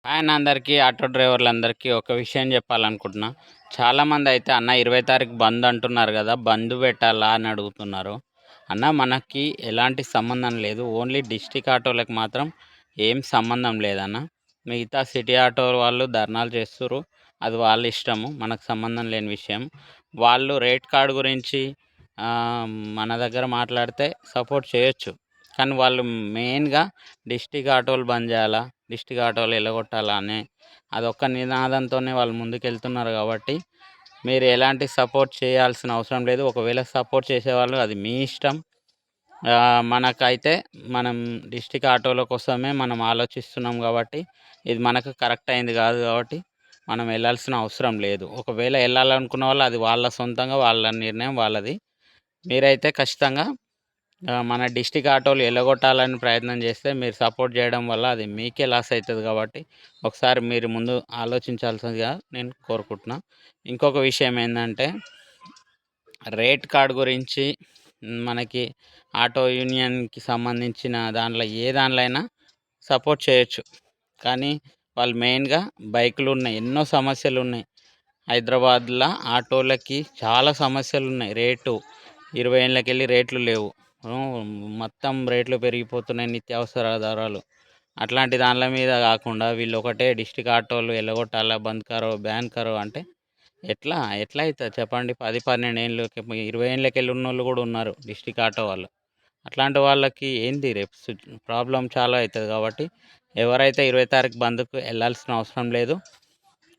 ఆయన అందరికీ ఆటో డ్రైవర్లందరికీ ఒక విషయం చెప్పాలనుకుంటున్నా. చాలామంది అయితే అన్న 20 తారీఖు బంద్ అంటున్నారు కదా, బంద్ పెట్టాలా అని అడుగుతున్నారు. అన్న మనకి ఎలాంటి సంబంధం లేదు. ఓన్లీ డిస్ట్రిక్ట్ ఆటోలకు మాత్రం ఏం సంబంధం లేదన్న. మిగతా సిటీ ఆటో వాళ్ళు ధర్నాలు చేస్తుర్రు. అది వాళ్ళ ఇష్టము, మనకు సంబంధం లేని విషయం. వాళ్ళు రేట్ కార్డ్ గురించి మన దగ్గర మాట్లాడితే సపోర్ట్ చేయొచ్చు. కానీ వాళ్ళు మెయిన్గా డిస్ట్రిక్ట్ ఆటోలు బంద్ చేయాలా, డిస్ట్రిక్ట్ ఆటోలు ఎల్లగొట్టాలా అనే అదొక్క నినాదంతోనే వాళ్ళు ముందుకెళ్తున్నారు కాబట్టి మీరు ఎలాంటి సపోర్ట్ చేయాల్సిన అవసరం లేదు. ఒకవేళ సపోర్ట్ చేసేవాళ్ళు అది మీ ఇష్టం. మనకైతే మనం డిస్ట్రిక్ట్ ఆటోల కోసమే మనం ఆలోచిస్తున్నాం కాబట్టి ఇది మనకు కరెక్ట్ అయింది కాదు కాబట్టి మనం వెళ్ళాల్సిన అవసరం లేదు. ఒకవేళ వెళ్ళాలనుకున్న వాళ్ళు అది వాళ్ళ సొంతంగా వాళ్ళ నిర్ణయం వాళ్ళది. మీరైతే ఖచ్చితంగా మన డిస్ట్రిక్ట్ ఆటోలు ఎల్లగొట్టాలని ప్రయత్నం చేస్తే మీరు సపోర్ట్ చేయడం వల్ల అది మీకే లాస్ అవుతుంది కాబట్టి ఒకసారి మీరు ముందు ఆలోచించాల్సిందిగా నేను కోరుకుంటున్నా. ఇంకొక విషయం ఏంటంటే రేట్ కార్డ్ గురించి మనకి ఆటో యూనియన్కి సంబంధించిన దాంట్లో అయినా సపోర్ట్ చేయొచ్చు. కానీ వాళ్ళు మెయిన్గా బైకులు ఉన్నాయి, ఎన్నో సమస్యలు ఉన్నాయి. హైదరాబాద్లో ఆటోలకి చాలా సమస్యలు ఉన్నాయి. రేటు 20 ఏళ్ళకెళ్ళి రేట్లు లేవు. మొత్తం రేట్లు పెరిగిపోతున్నాయి, నిత్యావసర ధరలు. అట్లాంటి దానిల మీద కాకుండా వీళ్ళు ఒకటే డిస్ట్రిక్ట్ ఆటోలు ఎల్లగొట్టాలా, బంద్ కరో, బ్యాన్ కరో అంటే ఎట్లా అవుతుంది చెప్పండి. 10-12 ఏళ్ళు 20 ఏళ్ళకెళ్ళి ఉన్నోళ్ళు కూడా ఉన్నారు డిస్ట్రిక్ట్ ఆటో వాళ్ళు. అట్లాంటి వాళ్ళకి ఏంది రేపు ప్రాబ్లం చాలా అవుతుంది కాబట్టి ఎవరైతే 20 తారీఖు బంద్కు వెళ్ళాల్సిన అవసరం లేదు.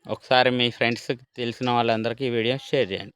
ఒకసారి మీ ఫ్రెండ్స్కి తెలిసిన వాళ్ళందరికీ ఈ వీడియో షేర్ చేయండి.